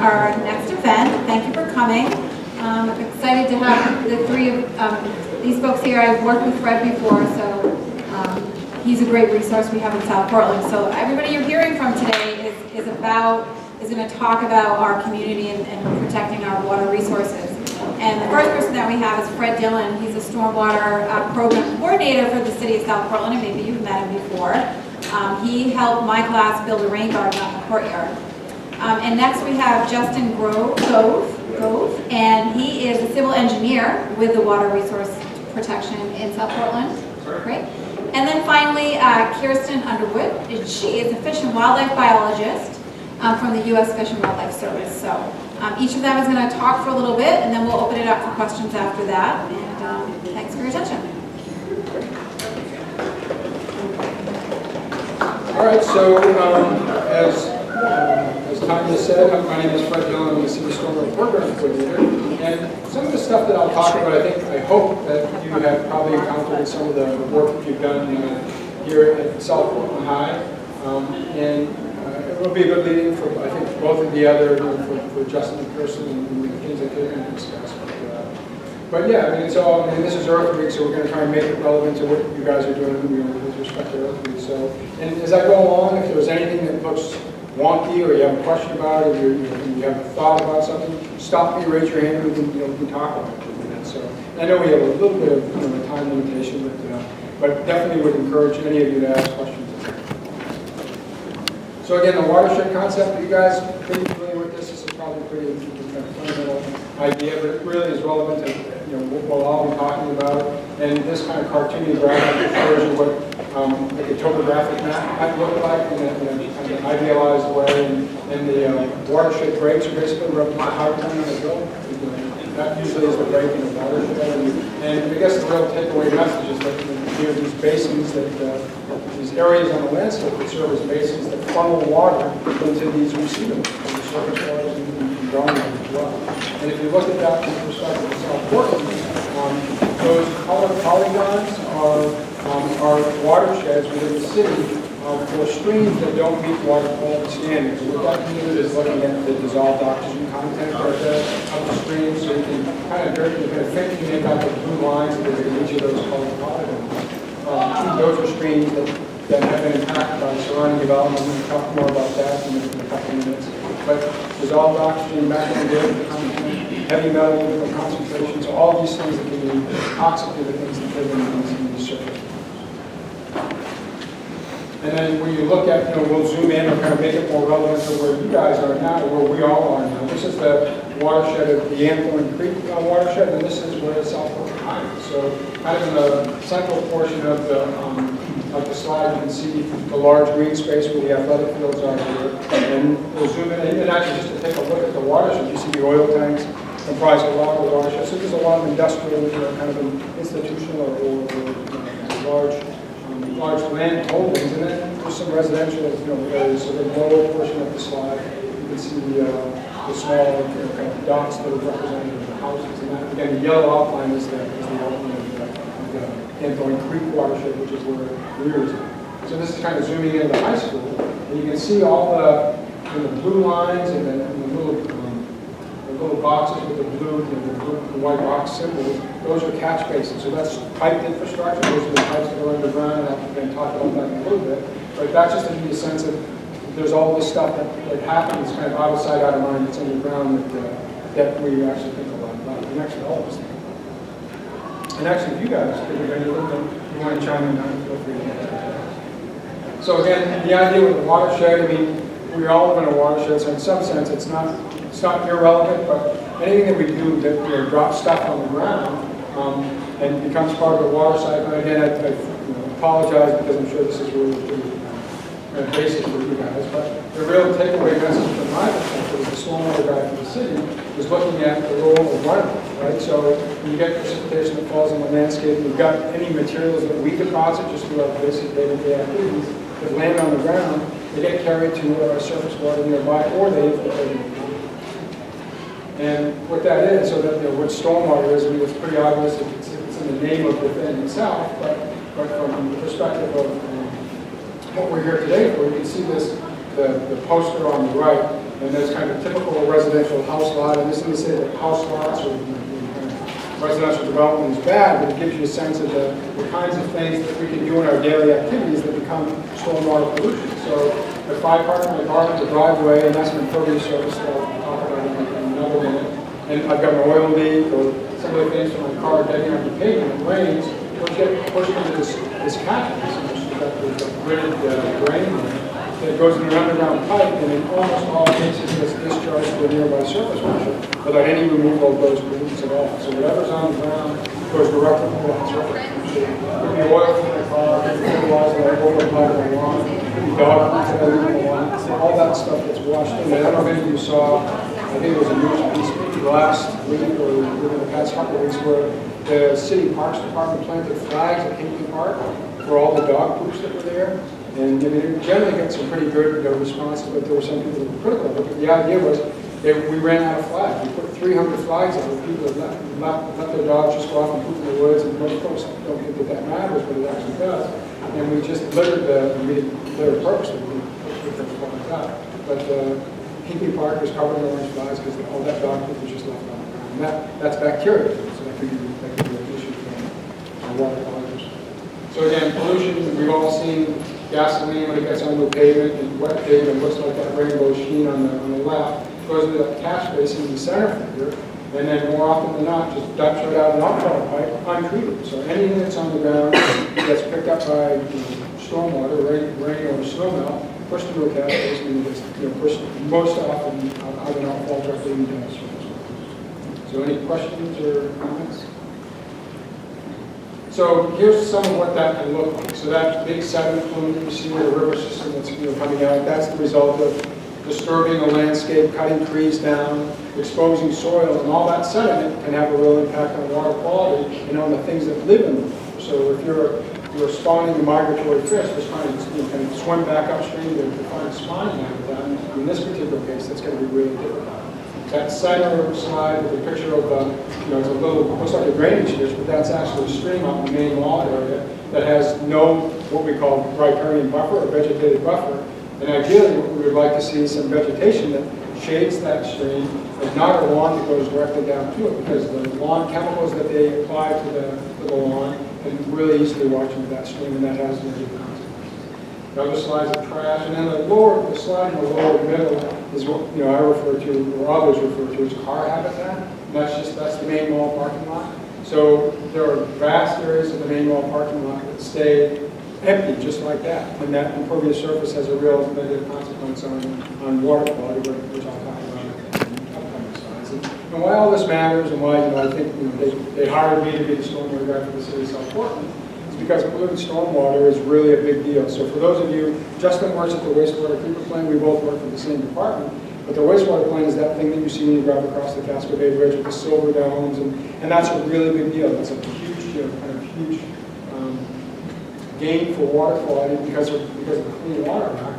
our next event. Thank you for coming. I'm excited to have the three of these folks here. I've worked with Fred before, so he's a great resource we have in South Portland. So everybody you're hearing from today is going to talk about our community and protecting our water resources. And the first person that we have is Fred Dillon. He's a stormwater program coordinator for the city of South Portland, and maybe you've met him before. He helped my class build a rain garden out in the courtyard. And next we have Justin Gove, and he is a civil engineer with the Water Resource Protection in South Portland. Great. And then finally, Kirsten Underwood. She is a fish and wildlife biologist from the U.S. Fish and Wildlife Service. So each of them is going to talk for a little bit, and then we'll open it up for questions after that. And thanks for your attention. All right, so as Tanya said, my name is Fred Dillon. I'm the City Stormwater Program Coordinator. And some of the stuff that I'll talk about, I hope that you have probably encountered in some of the work that you've done here at South Portland High. And it will be a good lead-in for, I think, both of the other, for Justin and Kirsten and the things that they're going to discuss. But yeah, this is Earth Week, so we're going to try and make it relevant to what you guys are doing with respect to Earth Week. So, and as I go along, if there's anything that looks wonky, or you have a question about it, or you have a thought about something, stop me, raise your hand, and we can talk about it for a minute. So, I know we have a little bit of a time limitation, but definitely would encourage any of you to ask questions. So again, the watershed concept, you guys are pretty familiar with this. This is probably a pretty fundamental idea, but it really is relevant to what we'll all be talking about. And this kind of cartoony graphic shows you what like a topographic map might look like in an idealized way. And the watershed breaks are basically where the high point on the hill. That usually is the break in the watershed. And I guess the real takeaway message is that these basins, these areas on the landscape that serve as basins that funnel water into these receiving the surface waters and groundwater as well. And if you look at that from the perspective of South Portland, those colored polygons are watersheds within the city for streams that don't meet water quality standards. And what that means is looking at the dissolved oxygen content of the stream, so you can kind of faintly make out the blue lines that are in each of those colored polygons. Those are streams that have been impacted by the surrounding development. We'll talk more about that in a couple of minutes. But dissolved oxygen, macromolecular content, heavy metal concentrations, all these things that can be toxic to the things that live in these surface. And then when you look at, we'll zoom in and kind of make it more relevant to where you guys are now, or where we all are now. This is the watershed of the Anthony Creek watershed, and this is where South Portland High is. So kind of in the central portion of the slide, you can see the large green space where the athletic fields are here. And we'll zoom in, and actually just to take a look at the watershed, you see the oil tanks comprise a lot of the watershed. So there's a lot of industrial, kind of an institutional or large land holdings, and then there's some residential areas. So the lower portion of the slide, you can see the small kind of dots that are represented the houses. And that, again, the yellow outline is the outline of the Anthony Creek watershed, which is where Greer's at. So this is kind of zooming into the high school, and you can see all the blue lines and the little boxes with the blue and white box symbols. Those are catch basins. So that's piped infrastructure. Those are the pipes that are underground, and I'll again talk about that in a little bit. But that's just to give you a sense of there's all this stuff that happens kind of out of sight, out of mind. It's underground that we actually think a lot about. And actually all of us think. And actually, if you guys think of anything that you want to chime in on, feel free to get that. So again, the idea with the watershed, we all live in a watershed, so in some sense it's not irrelevant, but anything that we do that drops stuff on the ground and becomes part of the water cycle. And again, I apologize because I'm sure this is really basic for you guys, but the real takeaway message from my perspective as the stormwater guy for the city is looking at the role of runoff, right? So when you get precipitation that falls on the landscape, we've got any materials that we deposit just through our basic day-to-day activities that land on the ground, they get carried to surface water nearby, or they infiltrate in the ground. And what that is, so that what stormwater is, it's pretty obvious it's in the name of the thing itself, but from the perspective of what we're here today for, you can see this, the poster on the right And that's kind of typical residential house lot. And this is to say that house lots or kind of residential development is bad, but it gives you a sense of the kinds of things that we can do in our daily activities that become stormwater pollution. So if I park my car in the driveway, and that's an impervious surface that I'll talk about in another minute, and I've got an oil leak or some of the things from my car getting on the pavement, it rains, it'll get pushed into this catchment system. So there's a gridded drain there that goes in an underground pipe, and in almost all cases gets discharged to a nearby surface water without any removal of those pollutants at all. So whatever's on the ground goes directly to that surface. So the oil from the car, the fertilizer, the overflow of the lawn, the dog food that I leave in the lawn, all that stuff gets washed in. I don't know if any of you saw, I think it was a news piece last week or within the past couple of weeks where the city parks department planted flags at Hinkley Park for all the dog poops that were there. And I mean, it generally got some pretty good response, but there were some people that were critical of it. But the idea was that we ran out of flags. We put 300 flags out where people let their dogs just go off and poop in the woods, and most folks don't think that that matters, but it actually does. And we just littered we didn't litter purposely, we put those flags out. But Hinkley Park was covered in orange flags because all that dog poop was just left on the ground. And that's bacteria, so that could be an issue for water quality. So again, pollution, we've all seen gasoline when it gets onto a pavement and wet pavement looks like that rainbow sheen on the left. Goes into that catch basin in the center figure, and then more often than not, just dumps right out an outfall pipe untreated. So anything that's on the ground gets picked up by stormwater, rain or snow melt, pushed into a catch basin, and gets pushed most often out of an outfall directly into the surface. So any questions or comments? So here's some of what that can look like. So that big sediment plume that you see in the river system that's coming out, that's the result of disturbing the landscape, cutting trees down, exposing soil, and all that sediment can have a real impact on water quality and on the things that live in the water. So if you're spawning a migratory fish that's trying to kind of swim back upstream to find a spawning habitat, in this particular case, that's going to be really difficult. That center slide with a picture of, it's a little, looks like a drainage ditch, but that's actually a stream out in the main wall area that has no, what we call riparian buffer or vegetated buffer. And ideally, what we would like to see is some vegetation that shades that stream and not a lawn that goes directly down to it, because the lawn chemicals that they apply to the lawn can really easily wash into that stream, and that has negative consequences. The other slides are trash, and then the slide in the lower middle is what I refer to, or others refer to as car habitat. And that's the main mall parking lot. So there are vast areas of the main mall parking lot that stay empty just like that. And that impervious surface has a real negative consequence on water quality, which I'll talk about in upcoming slides. And why all this matters and why I think they hired me to be the stormwater guy for the city of South Portland is because polluted stormwater is really a big deal. So for those of you, Justin works at the wastewater treatment plant, we both work for the same department. But the wastewater plant is that thing that you see when you drive across the Casco Bay Bridge with the silver domes, and that's a really big deal. That's a huge gain for water quality because of the Clean Water Act.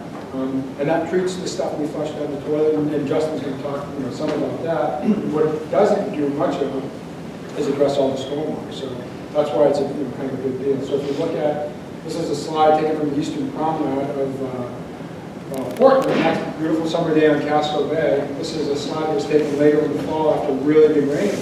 And that treats the stuff we flush down the toilet, and Justin's going to talk some about that. What it doesn't do much of is address all the stormwater. So that's why it's a kind of a big deal. So if you look at, this is a slide taken from the Eastern Promenade of Portland. That's a beautiful summer day on Casco Bay. This is a slide that was taken later in the fall after really big rain.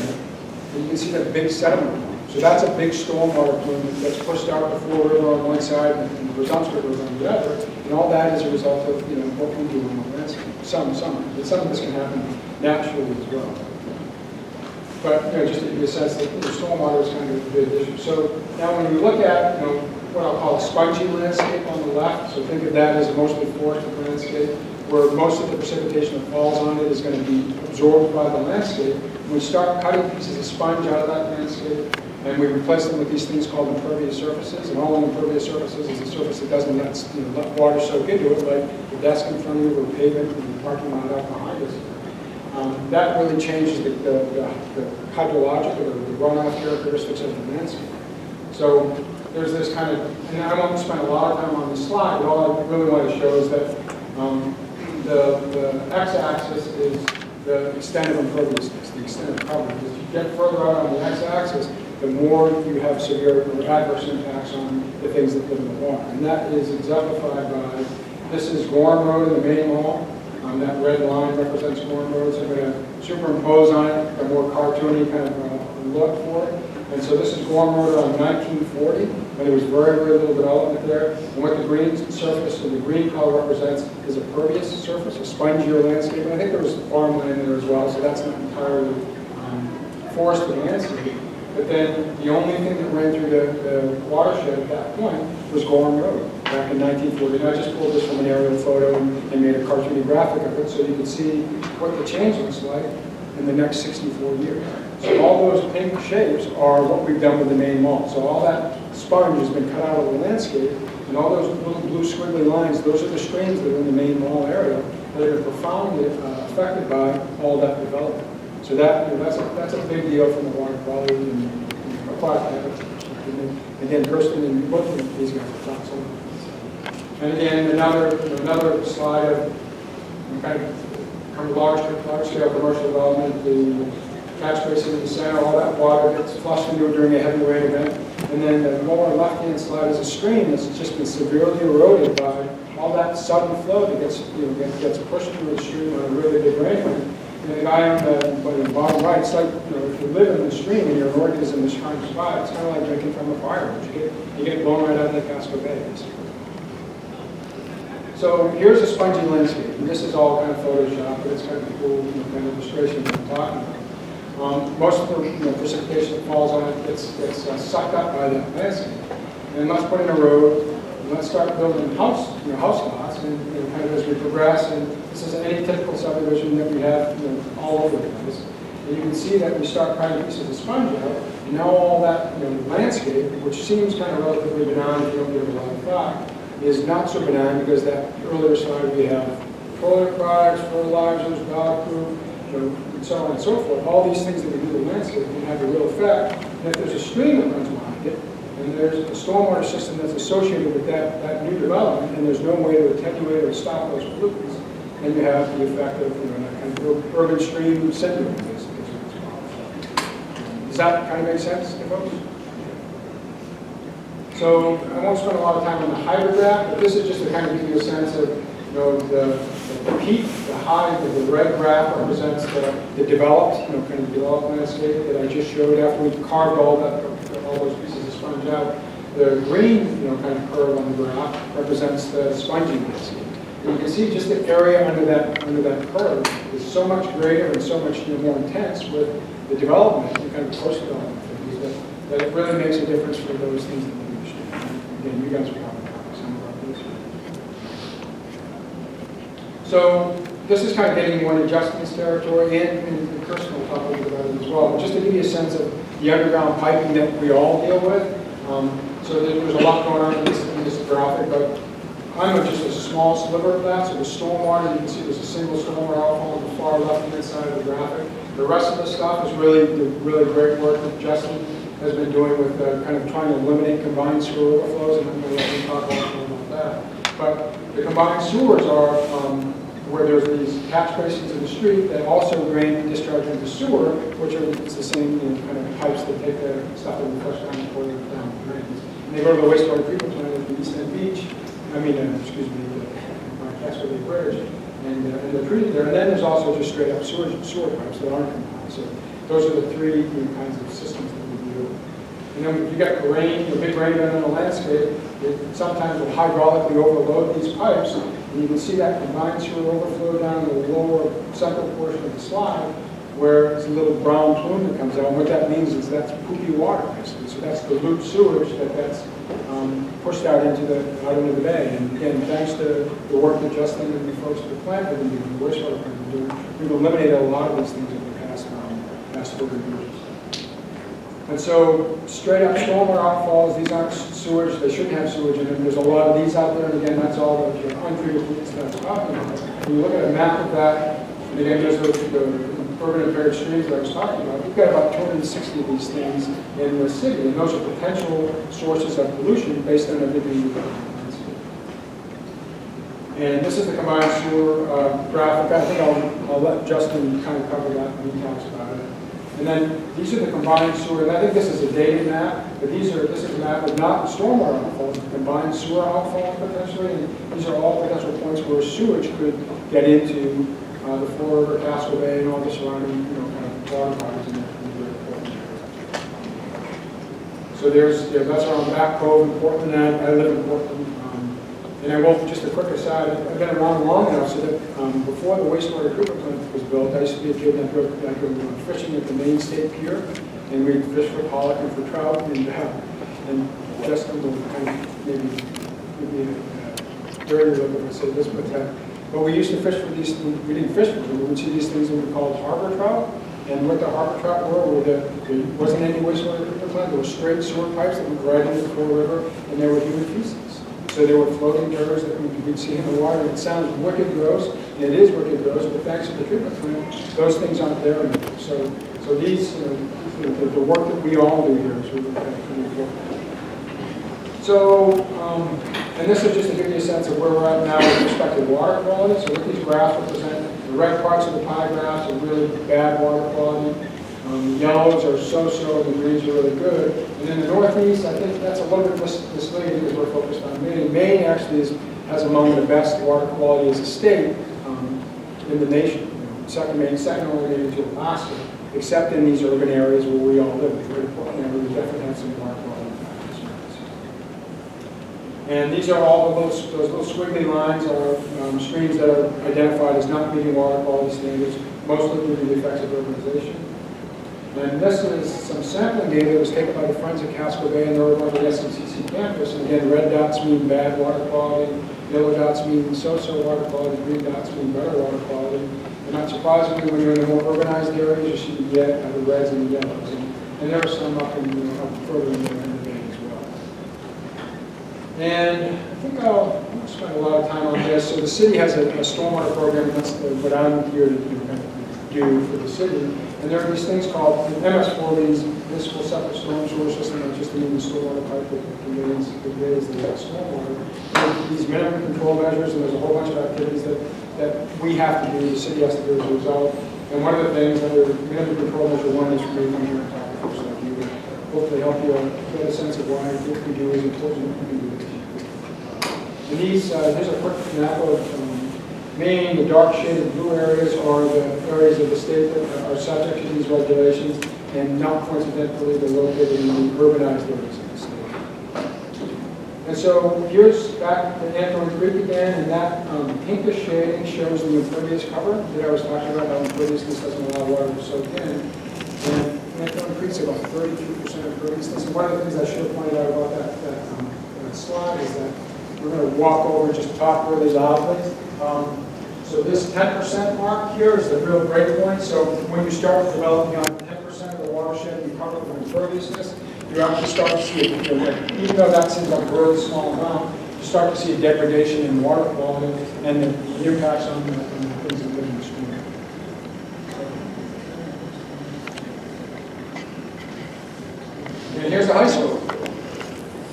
And you can see that big sediment plume. So that's a big stormwater plume that's pushed out the Fall River on one side and the Resumption River on the other. And all that is a result of what we do on the landscape. Some of this can happen naturally as well. But just to give you a sense that stormwater is kind of a big issue. So now when we look at what I'll call a spongy landscape on the left, so think of that as a mostly forested landscape, where most of the precipitation that falls on it is going to be absorbed by the landscape. When we start cutting pieces of sponge out of that landscape, and we replace them with these things called impervious surfaces, and all impervious surfaces is a surface that doesn't let water soak into it, like the desk in front of you or pavement and the parking lot out behind us. That really changes the hydrologic or the runoff characteristics of the landscape. So there's this kind of, and I won't spend a lot of time on this slide, but all I really want to show is that the x-axis is the extent of imperviousness, the extent of coverage. As you get further out on the x-axis, the more you have severe or adverse impacts on the things that live in the water. And that is exemplified by, this is Gorham Road in the main mall. That red line represents Gorham Road, so I'm going to superimpose on it a more cartoony kind of look for it. And so this is Gorham Road on 1940, when there was very, very little development there. And what the green surface, so the green color represents is a pervious surface, a spongier landscape. And I think there was farmland there as well, so that's not entirely forested landscape. But then the only thing that ran through the watershed at that point was Gorham Road back in 1940. And I just pulled this from an aerial photo and made a cartoony graphic of it so you can see what the change looks like in the next 64 years. So all those pink shapes are what we've done with the main mall. So all that sponge has been cut out of the landscape, and all those little blue squiggly lines, those are the streams that are in the main mall area that are profoundly affected by all that development. So that's a big deal from the water quality and aquatic habitat. And again, Kirsten and both of these guys have talked some about this. And again, another slide of kind of large scale commercial development, the catch basin in the center, all that water gets flushed into it during a heavy rain event. And then the lower left-hand slide is a stream that's just been severely eroded by all that sudden flow that gets pushed through the stream on a really big rain event. And the guy on the bottom right, it's like, if you live in the stream and you're an organism that's trying to survive, it's kind of like drinking from a fire. You get blown right out of the Casco Bay, basically. So here's a spongy landscape. And this is all kind of Photoshop, but it's kind of a cool kind of illustration that I'm talking about. Most of the precipitation that falls on it gets sucked up by that landscape. And let's put in a road, and let's start building house lots, and kind of as we progress, and this is any typical subdivision that we have all over the place. And you can see that we start cutting pieces of sponge out, and now all that landscape, which seems kind of relatively benign if you don't give it a lot of thought, is not so benign because that earlier slide we have petroleum products, fertilizers, dog food, and so on and so forth. All these things that we do in landscape can have a real effect. And if there's a stream that runs behind it, and there's a stormwater system that's associated with that new development, and there's no way to attenuate or stop those pollutants, then you have the effect of that kind of urban stream syndrome. Does that kind of make sense to folks? So I won't spend a lot of time on the hydrograph, but this is just to kind of give you a sense of the peak, the high, the red graph represents the developed, kind of developed landscape that I just showed after we carved all those pieces of sponge out. The green, kind of curve on the graph represents the spongy landscape. And you can see just the area under that curve is so much greater and so much more intense with the development, the kind of post-development things, that it really makes a difference for those things that we understand. Again, you guys are probably talking some about this. So this is kind of getting more into Justin's territory, and Kirsten will talk a little bit about it as well. But just to give you a sense of the underground piping that we all deal with. So there's a lot going on in this graphic, but I'm just a small sliver of that. So the stormwater, you can see there's a single stormwater outfall on the far left-hand side of the graphic. The rest of the stuff is really great work that Justin has been doing with kind of trying to eliminate combined sewer overflows, and I'm going to let him talk a little more about that. But the combined sewers are where there's these catch basins in the street that also drain and discharge into sewer, which it's the same kind of pipes that take the stuff that we flush down the toilet down the drains. And they go to the wastewater treatment plant at the East End Beach. The Casco Bay Bridge, and they're treated there. And then there's also just straight up sewer pipes that aren't combined. So those are the three kinds of systems that we do. And then if you got rain, big rain event on the landscape, it sometimes will hydraulically overload these pipes, and you can see that combined sewer overflow down in the lower central portion of the slide, where it's a little brown plume that comes out. And what that means is that's poopy water, basically. So that's the loop sewage that's pushed out into the bay. And again, thanks to the work that Justin and the folks at the plant have been doing, the wastewater plant have been doing, we've eliminated a lot of these things over the past 40 years. And so straight up stormwater outfalls, these aren't sewage, they shouldn't have sewage in them. There's a lot of these out there, and again, that's all the untreated pollutants that I'm talking about. When you look at a map of that, and again, there's the urban impaired streams that I was talking about, we've got about 260 of these things in the city, and those are potential sources of pollution based on everything we've done. And this is the combined sewer graphic. I think I'll let Justin kind of cover that when he talks about it. And then these are the combined sewer, and I think this is a dated map, but this is a map of not stormwater outfalls, but combined sewer outfalls potentially, and these are all potential points where sewage could get into the Fall River, Casco Bay, and all the surrounding, kind of water bodies in the Great Portland area. So that's around Back Cove in Portland, and I live in Portland. And I will, just a quick aside, I've been around long enough so that before the wastewater treatment plant was built, I used to be a kid and I'd go fishing at the Maine State Pier, and we'd fish for pollock and for trout, and Justin will kind of maybe give me a dirty look if I say this, but we used to fish for these, we didn't fish for them, we would see these things that we called harbor trout, and what the harbor trout were there wasn't any wastewater treatment plant, there were straight sewer pipes that went right into the Fall River, and they were human feces. So there were floating turds that you could see in the water. It sounds wicked gross, and it is wicked gross, but thanks to the treatment plant, those things aren't there anymore. So these, the work that we all do here is really pretty important. So, and this is just to give you a sense of where we're at now with respect to water quality. So what these graphs represent, the red parts of the pie graphs are really bad water quality. The yellows are so-so, the greens are really good. And in the Northeast, I think that's a little bit misleading because we're focused on Maine. Maine actually has among the best water quality as a state in the nation. Second only maybe to Alaska, except in these urban areas where we all live. The Great Portland area, we definitely have some water quality factors. And these are all those little squiggly lines are streams that are identified as not meeting water quality standards, mostly due to the effects of urbanization. And this is some sampling data that was taken by the friends at Casco Bay, and they're over on the SMCC campus. And again, red dots mean bad water quality, yellow dots mean so-so water quality, green dots mean better water quality. And not surprisingly, when you're in the more urbanized areas, you see the reds and the yellows. And there are some up further in the bay as well. And I think I'll spend a lot of time on this. So the city has a stormwater program, and that's what I'm here to do for the city. And there are these things called MS4, these municipal separate storm sewer system, which is the stormwater pipe that conveys the stormwater. And these minimum control measures, and there's a whole bunch of activities that we have to do, the city has to do as a result. And one of the things under minimum control measure 1 is for me from here and talk so that you will hopefully help you get a sense of why what we do is important and we do it. And here's a quick map of Maine. The dark shaded blue areas are the areas of the state that are subject to these regulations, and not coincidentally, they're located in the urbanized areas of the state. And so here's back to Anthony Creek again, and that pinkish shading shows the impervious cover that I was talking about, how imperviousness doesn't allow water to soak in. And Anthony Creek's about 32% imperviousness. And one of the things I should have pointed out about that slide is that we're going to walk over and just talk really loudly. So this 10% mark here is the real break point. So when you start developing on 10% of the watershed you cover from imperviousness, you actually start to see, even though that seems like a really small amount, you start to see a degradation in water quality and the impacts on the things that live in the stream. And here's the high school.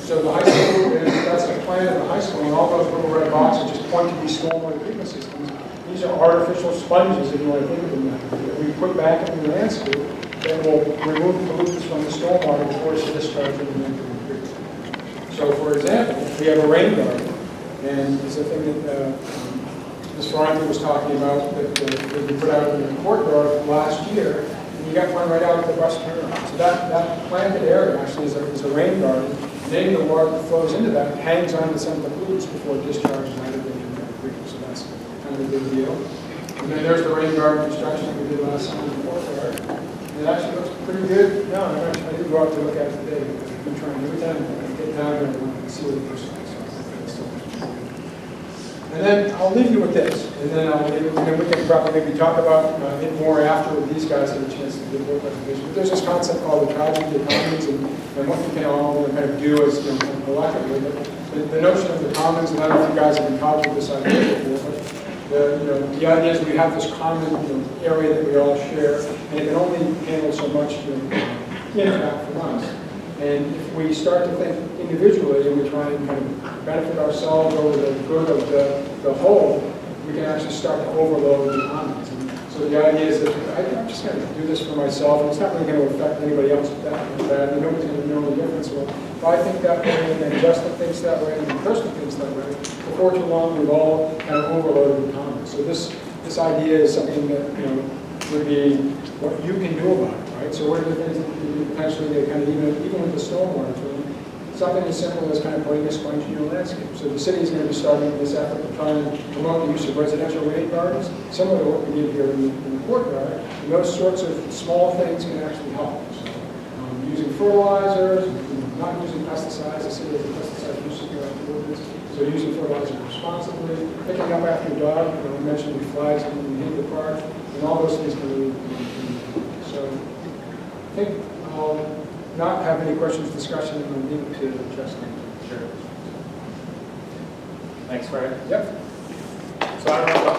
So the high school, that's a plan of the high school, and all those little red boxes just point to these stormwater treatment systems. These are artificial sponges, if you want to think of them that way, that we put back in the landscape that will remove pollutants from the stormwater before it's discharged into the creek. So, for example, we have a rain garden, and it's a thing that Ms. Ferrante was talking about that we put out in the courtyard last year, and you got one right out of the bus turnaround. So that planted area actually is a rain garden. And any of the water that flows into that hangs on to some of the pollutants before it discharges out of the creek. So that's kind of a big deal. And then there's the rain garden construction that we did last summer in the courtyard. And it actually looks pretty good. No, I did go out to look at it today. I've been trying every time I get down there and see what it looks like. And then I'll leave you with this, and then we can probably maybe talk about it more after these guys have a chance to give their presentation. But there's this concept called the tragedy of the commons, and what we can all kind of do as collectively. But the notion of the commons, and I don't know if you guys have been taught with this idea before, but the idea is we have this common area that we all share, and it can only handle so much impact from us. And if we start to think individually and we try and kind of benefit ourselves over the good of the whole, we can actually start to overload the commons. And so the idea is that I just just going to do this for myself, and it's not really going to affect anybody else with that, and nobody's going to know the difference. Well, if I think that way, and then Justin thinks that way, and then Kirsten thinks that way, before too long, we've all kind of overloaded the comments. So this idea is something that, would be what you can do about it, right? So what are the things that you potentially kind of, even with the stormwater thing, something as simple as kind of putting a sponge in your landscape. So the city is going to be starting this effort to try and promote the use of residential rain gardens, similar to what we did here in the courtyard. And those sorts of small things can actually help. So using fertilizers, not using pesticides. The city has a pesticide use ordinance. So using fertilizers responsibly, picking up after your dog. We mentioned the flags when we hit the park, and all those things can really be. So I think I'll not have any questions, discussion, and leave it to Justin. Sure. Thanks, Fred. Yep. So I don't know about...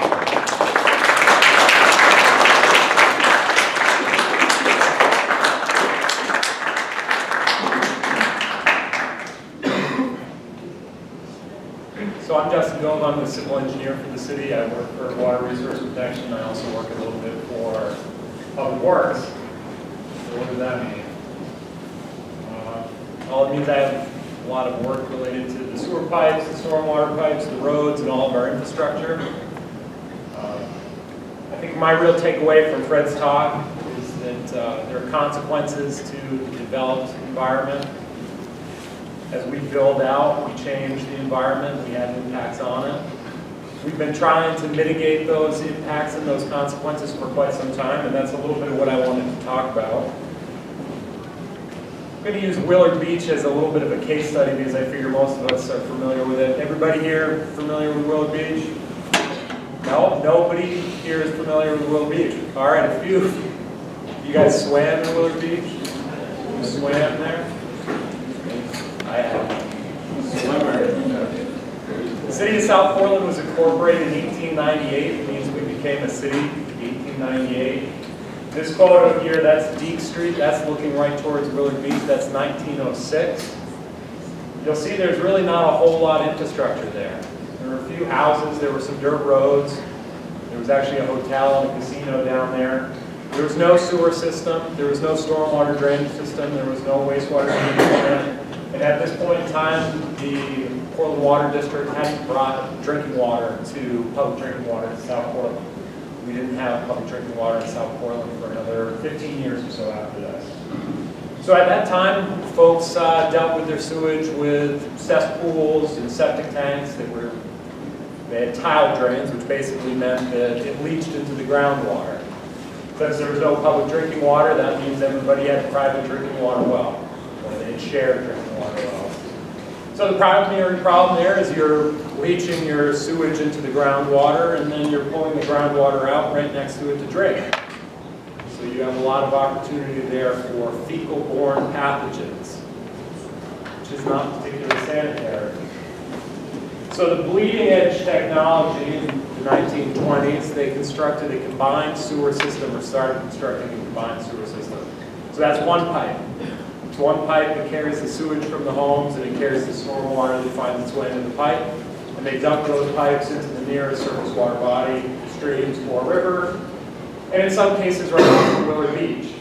So I'm Justin Dillon. I'm the civil engineer for the city. I work for Water Resource Protection. I also work a little bit for Public Works. So what does that mean? All it means I have a lot of work related to the sewer pipes, the stormwater pipes, the roads, and all of our infrastructure. I think my real takeaway from Fred's talk is that there are consequences to the developed environment. As we build out, we change the environment, we have impacts on it. We've been trying to mitigate those impacts and those consequences for quite some time, and that's a little bit of what I wanted to talk about. I'm going to use Willard Beach as a little bit of a case study because I figure most of us are familiar with it. Everybody here familiar with Willard Beach? No? Nobody here is familiar with Willard Beach. All right, a few. You guys swam in Willard Beach? You swam there? I have. The city of South Portland was incorporated in 1898. It means we became a city in 1898. This photo here, that's Deek Street. That's looking right towards Willard Beach. That's 1906. You'll see there's really not a whole lot of infrastructure there. There were a few houses. There were some dirt roads. There was actually a hotel and a casino down there. There was no sewer system. There was no stormwater drainage system. There was no wastewater treatment plant. And at this point in time, the Portland Water District hadn't brought drinking water to public drinking water to South Portland. We didn't have public drinking water in South Portland for another 15 years or so after that. So at that time, folks dealt with their sewage with cesspools and septic tanks. They had tile drains, which basically meant that it leached into the groundwater. Since there was no public drinking water, that means everybody had a private drinking water well, or they had shared drinking water wells. So the primary problem there is you're leaching your sewage into the groundwater, and then you're pulling the groundwater out right next to it to drink. So you have a lot of opportunity there for fecal-borne pathogens, which is not particularly sanitary. So the bleeding edge technology in the 1920s, they constructed a combined sewer system, or started constructing a combined sewer system. So that's one pipe. It's one pipe that carries the sewage from the homes, and it carries the stormwater that finds its way into the pipe. And they dump those pipes into the nearest surface water body, streams or river, and in some cases right off Willard Beach.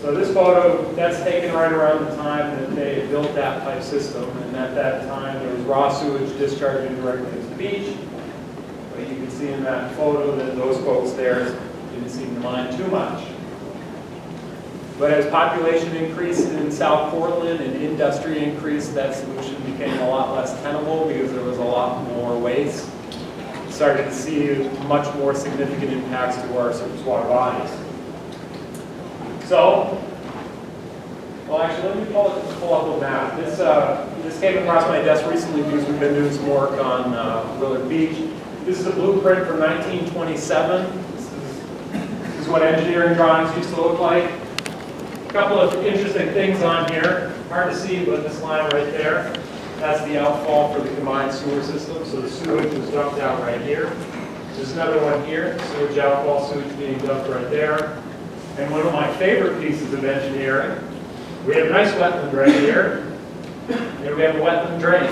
So this photo, that's taken right around the time that they built that pipe system, and at that time there was raw sewage discharging directly into the beach. But you can see in that photo that those folks there didn't seem to mind too much. But as population increased in South Portland and industry increased, that solution became a lot less tenable because there was a lot more waste. We started to see much more significant impacts to our surface water bodies. So, well actually let me pull up a map. This came across my desk recently because we've been doing some work on Willard Beach. This is a blueprint from 1927. This is what engineering drawings used to look like. A couple of interesting things on here. Hard to see, but this line right there, that's the outfall for the combined sewer system. So the sewage was dumped out right here. There's another one here, sewage outfall, sewage being dumped right there. And one of my favorite pieces of engineering, we have a nice wetland right here, and we have a wetland drain.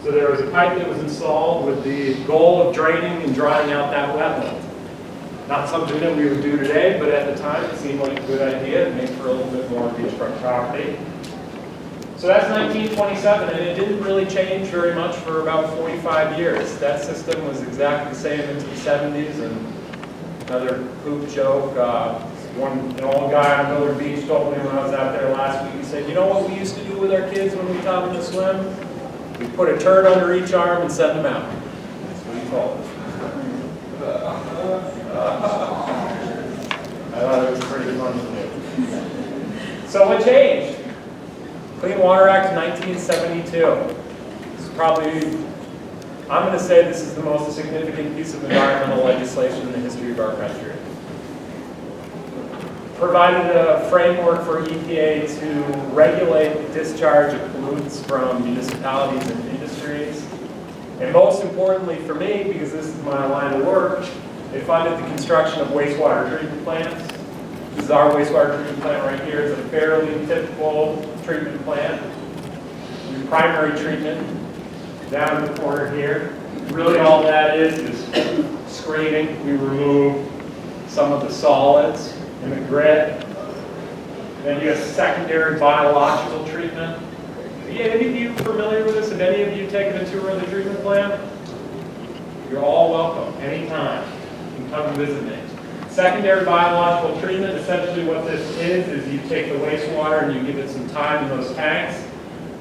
So there was a pipe that was installed with the goal of draining and drying out that wetland. Not something that we would do today, but at the seemed like a good idea to make for a little bit more beachfront property. So that's 1927, and it didn't really change very much for about 45 years. That system was exactly the same into the 70s, and another poop joke, an old guy on Willard Beach told me when I was out there last week, he said, you know what we used to do with our kids when we taught them to swim? We put a turd under each arm and send them out. That's what he told us. I thought it was pretty fun to do. So what changed? Clean Water Act 1972. This is probably, I'm going to say this is the most significant piece of environmental legislation in the history of our country. Provided a framework for EPA to regulate the discharge of pollutants from municipalities and industries. And most importantly for me, because this is my line of work, it funded the construction of wastewater treatment plants. This is our wastewater treatment plant right here. It's a fairly typical treatment plant. We do primary treatment down in the corner here. Really all that is screening. We remove some of the solids in the grit. Then you have secondary biological treatment. Are any of you familiar with this? Have any of you taken a tour of the treatment plant? You're all welcome, anytime. You can come and visit me. Secondary biological treatment, essentially what this is you take the wastewater and you give it some time in those tanks,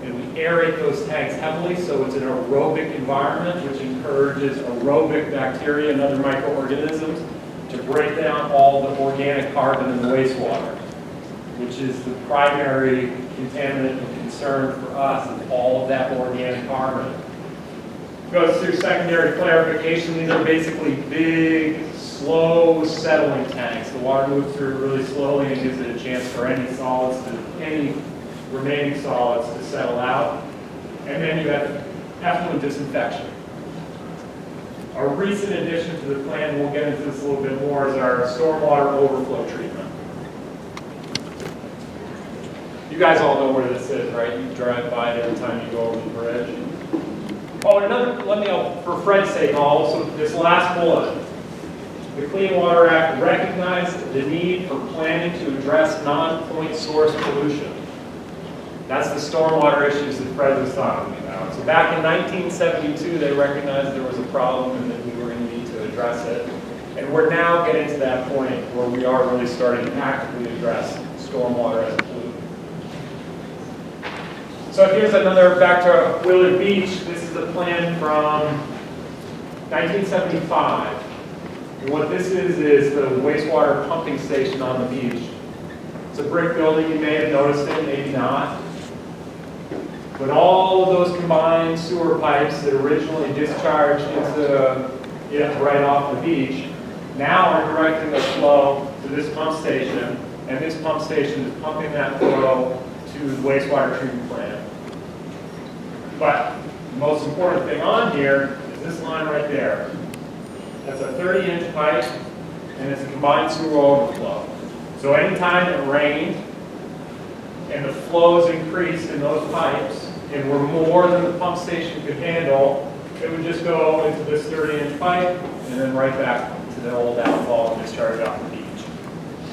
and we aerate those tanks heavily so it's an aerobic environment, which encourages aerobic bacteria and other microorganisms to break down all the organic carbon in the wastewater, which is the primary contaminant and concern for us, is all of that organic carbon. It goes through secondary clarification. These are basically big, slow settling tanks. The water moves through really slowly and gives it a chance for any remaining solids to settle out. And then you have effluent disinfection. A recent addition to the plan, we'll get into this a little bit more, is our stormwater overflow treatment. You guys all know where this is, right? You drive by it every time you go over the bridge. Oh, for Fred's sake, also, this last bullet. The Clean Water Act recognized the need for planning to address non-point source pollution. That's the stormwater issues that Fred was talking about. So back in 1972, they recognized there was a problem and that we were going to need to address it. And we're now getting to that point where we are really starting to actively address stormwater as a pollutant. So here's another, back to Willard Beach. This is a plan from 1975. And what this is the wastewater pumping station on the beach. It's a brick building, you may have noticed it, maybe not. But all of those combined sewer pipes that originally discharged into it right off the beach now are directing the flow to this pump station, and this pump station is pumping that flow to the wastewater treatment plant. But the most important thing on here is this line right there. That's a 30-inch pipe, and it's a combined sewer overflow. So anytime it rained and the flows increased in those pipes and were more than the pump station could handle, it would just go into this 30-inch pipe and then right back to the old outfall and discharge off the beach.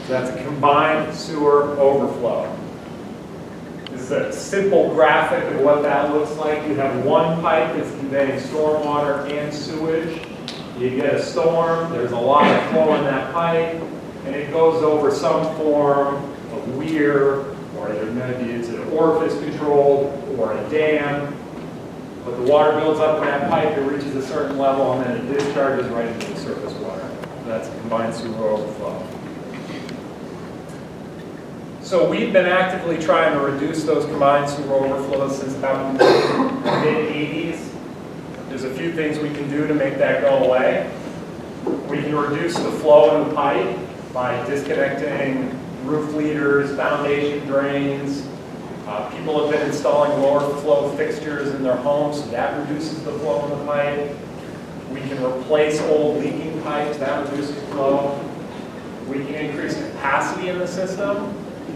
So that's a combined sewer overflow. This is a simple graphic of what that looks like. You have one pipe that's conveying stormwater and sewage. You get a storm, there's a lot of flow in that pipe, and it goes over some form of weir, or maybe it's an orifice controlled, or a dam. But the water builds up in that pipe, it reaches a certain level, and then it discharges right into the surface water. That's a combined sewer overflow. So we've been actively trying to reduce those combined sewer overflows since about the mid-80s. There's a few things we can do to make that go away. We can reduce the flow in the pipe by disconnecting roof leaders, foundation drains. People have been installing lower flow fixtures in their homes, so that reduces the flow in the pipe. We can replace old leaking pipes, that reduces flow. We can increase capacity in the system.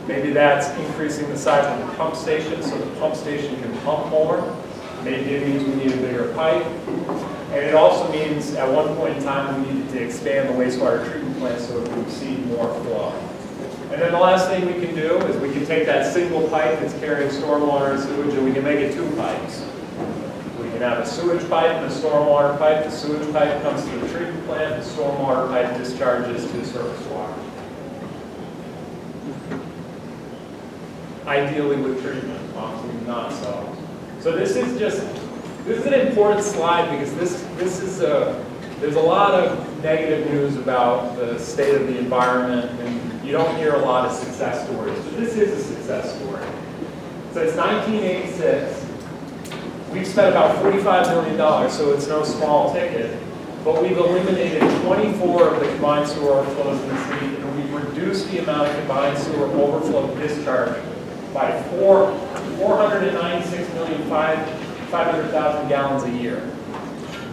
Maybe that's increasing the size of the pump station so the pump station can pump more. Maybe it means we need a bigger pipe. And it also means at one point in time we needed to expand the wastewater treatment plant so it would receive more flow. then the last thing we can do is we can take that single pipe that's carrying stormwater and sewage and we can make it 2 pipes. We can have a sewage pipe and a stormwater pipe. The sewage pipe comes to the treatment plant, the stormwater pipe discharges to surface water. Ideally with treatment, often not so. So this is an important slide because there's a lot of negative news about the state of the environment, and you don't hear a lot of success stories, but this is a success story. Since 1986, we've spent about $45 million, so it's no small ticket, but we've eliminated 24 of the combined sewer overflows in the city, and we've reduced the amount of combined sewer overflow discharge by 496,500,000 gallons a year.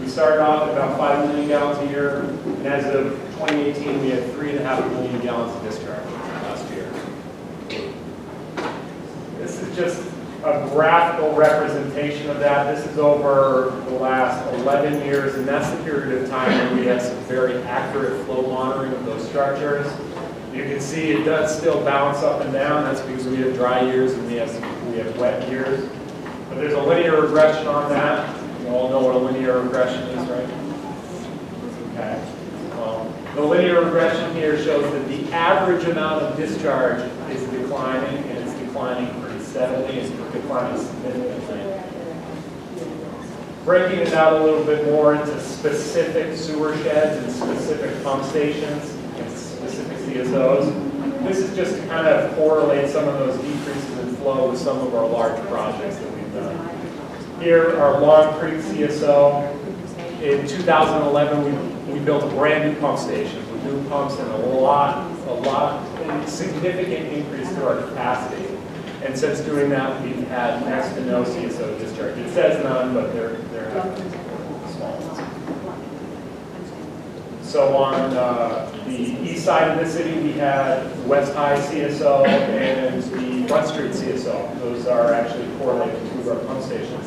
We started off at about 5 million gallons a year, and as of 2018, we had 3.5 million gallons of discharge last year. This is just a graphical representation of that. This is over the last 11 years, and that's the period of time where we had some very accurate flow monitoring of those structures. You can see it does still bounce up and down. That's because we have dry years and we have wet years. But there's a linear regression on that. You all know what a linear regression is, right? Okay. The linear regression here shows that the average amount of discharge is declining, and it's declining pretty steadily. It's declining significantly. Breaking it out a little bit more into specific sewer sheds and specific pump stations and specific CSOs. This is just to kind of correlate some of those decreases in flow with some of our large projects that we've done. Here, our Long Creek CSO. In 2011, we built a brand new pump station with new pumps and a significant increase to our capacity. And since doing that, we've had next to no CSO discharge. It says none, but they're small ones. So on the east side of the city, we had the West High CSO and the Front Street CSO. Those are actually correlated to our pump stations.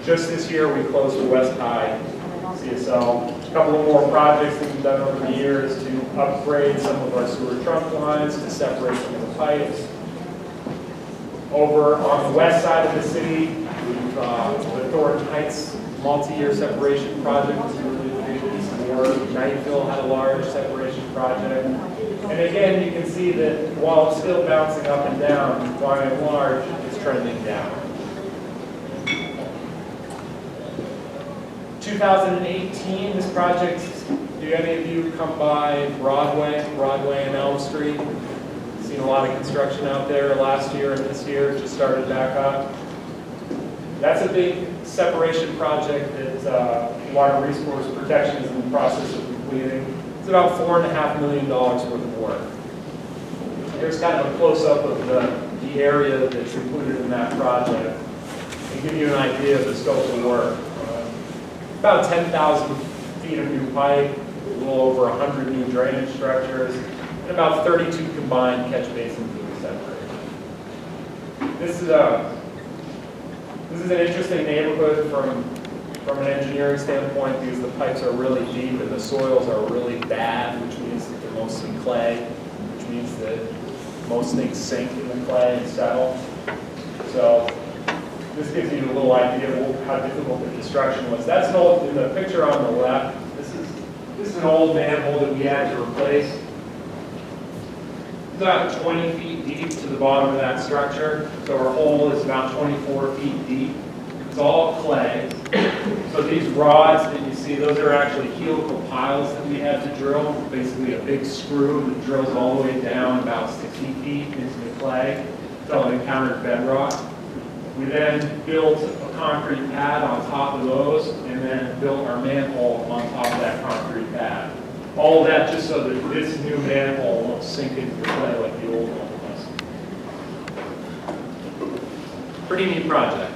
Just this year, we closed the West High CSO. A couple of more projects that we've done over the years to upgrade some of our sewer trunk lines, to separate some of the pipes. Over on the west side of the city, the Thornton Heights multi-year separation project was a really big piece of work. Nightville had a large separation project. And again, you can see that while it's still bouncing up and down, by and large, it's trending down. 2018, this project, do any of you come by Broadway and Elm Street? Seen a lot of construction out there last year and this year, just started back up. That's a big separation project that Water Resource Protection is in the process of completing. It's about $4.5 million worth of work. Here's kind of a close-up of the area that's included in that project and give you an idea of the scope of work. About 10,000 feet of new pipe, a little over 100 new drainage structures, and about 32 combined catch basins that we separated. This is an interesting neighborhood from an engineering standpoint because the pipes are really deep and the soils are really bad, which means that they're mostly clay, which means that most things sink in the clay and settle. So this gives you a little idea of how difficult the construction was. That's an old, in the picture on the left, this is an old manhole that we had to replace. It's about 20 feet deep to the bottom of that structure. So our hole is about 24 feet deep. It's all clay. So these rods that you see, those are actually helical piles that we had to drill. Basically a big screw that drills all the way down about 60 feet into the clay until it encountered bedrock. We then built a concrete pad on top of those and then built our manhole on top of that concrete pad. All of that just so that this new manhole won't sink into the clay like the old one was. Pretty neat project.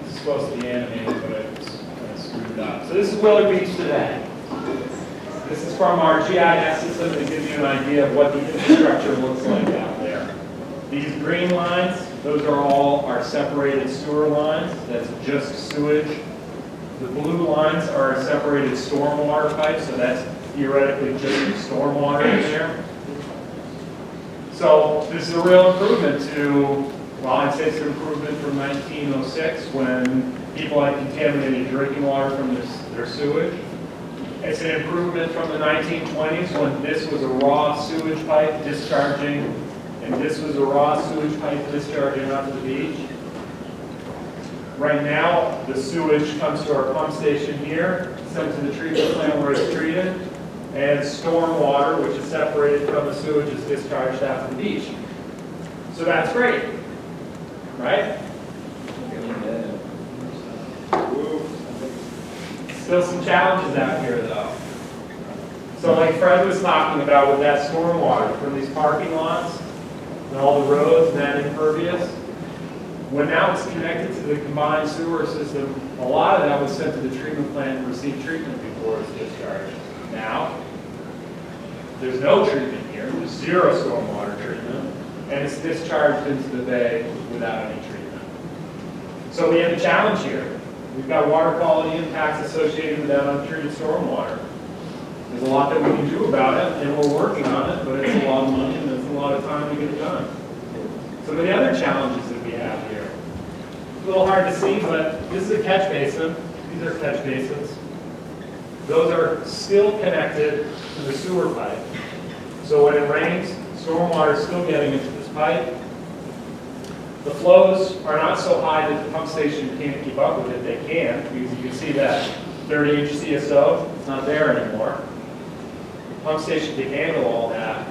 This is supposed to be animated, but I just kind of screwed it up. So this is Willard Beach today. This is from our GIS system to give you an idea of what the infrastructure looks like out there. These green lines, those are all our separated sewer lines. That's just sewage. The blue lines are separated stormwater pipes, so that's theoretically just stormwater in there. So this is a real improvement to, well, I'd say it's an improvement from 1906 when people had contaminated drinking water from their sewage. It's an improvement from the 1920s when this was a raw sewage pipe discharging, and this was a raw sewage pipe discharging onto the beach. Right now, the sewage comes to our pump station here, sent to the treatment plant where it's treated, and storm water, which is separated from the sewage, is discharged out to the beach. So that's great, right? Still some challenges out here, though. So like Fred was talking about with that storm water from these parking lots and all the roads and that impervious, when now it's connected to the combined sewer system, a lot of that was sent to the treatment plant and received treatment before it's discharged. Now, there's no treatment here, there's zero stormwater treatment, and it's discharged into the bay without any treatment. So we have a challenge here. We've got water quality impacts associated with that untreated stormwater. There's a lot that we can do about it, and we're working on it, but it's a lot of money and it's a lot of time to get it done. Some of the other challenges that we have here. It's a little hard to see, but this is a catch basin. These are catch basins. Those are still connected to the sewer pipe. So when it rains, stormwater is still getting into this pipe. The flows are not so high that the pump station can't keep up with it. They can, because you can see that 30-inch CSO, it's not there anymore. The pump station can handle all that.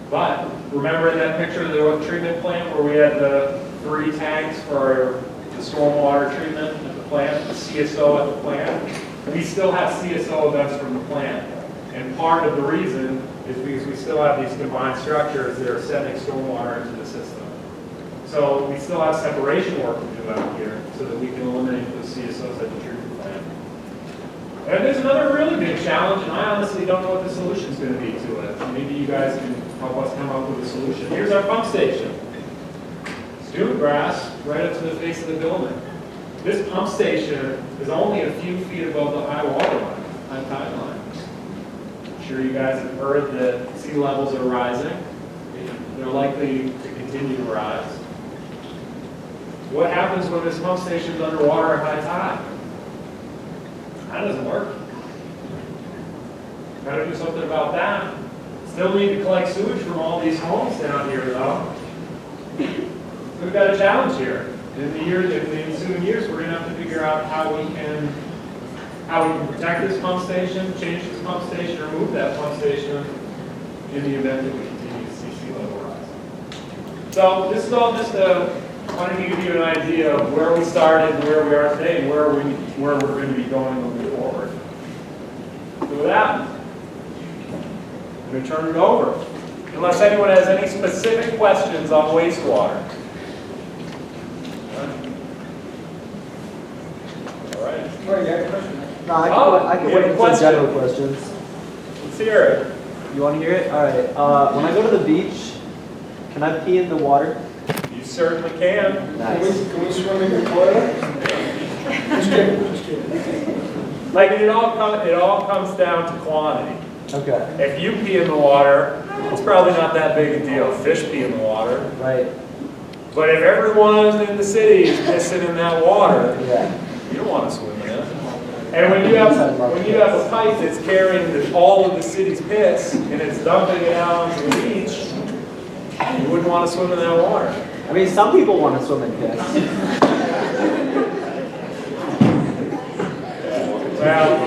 But remember in that picture of the treatment plant where we had the 3 tanks for the stormwater treatment at the plant, the CSO at the plant? We still have CSO events from the plant. And part of the reason is because we still have these combined structures that are sending stormwater into the system. So we still have separation work to do out here so that we can eliminate those CSOs at the treatment plant. And there's another really big challenge, and I honestly don't know what the solution is going to be to it. Maybe you guys can help us come up with a solution. Here's our pump station. It's dune grass right up to the face of the building. This pump station is only a few feet above the high water line, high tide line. I'm sure you guys have heard that sea levels are rising. They're likely to continue to rise. What happens when this pump station is underwater at high tide? That doesn't work. Got to do something about that. Still need to collect sewage from all these homes down here, though. We've got a challenge here. In the ensuing years, we're going to have to figure out how we can protect this pump station, change this pump station, or move that pump station in the event that we continue to see sea level rise. So this is all just wanted to give you an idea of where we started, where we are today, and where we're going to be going moving forward. So with that, I'm going to turn it over. Unless anyone has any specific questions on wastewater. All right. Oh, you had a question? No, I can you have a wait for question? general questions. Let's hear it. You want to hear it? All right. When I go to the beach, can I pee in the water? You certainly can. Can we swim in your toilet? Just kidding, just kidding. Like it all comes down to quantity. Okay. If you pee in the water, it's probably not that big a deal. Fish pee in the water. Right. But if everyone in the city is pissing in that water, Yeah. you don't want to swim in it. And when you have a pipe that's carrying all of the city's piss and it's dumping it out onto the beach, you wouldn't want to swim in that water. I mean, some people want to swim in piss. Well,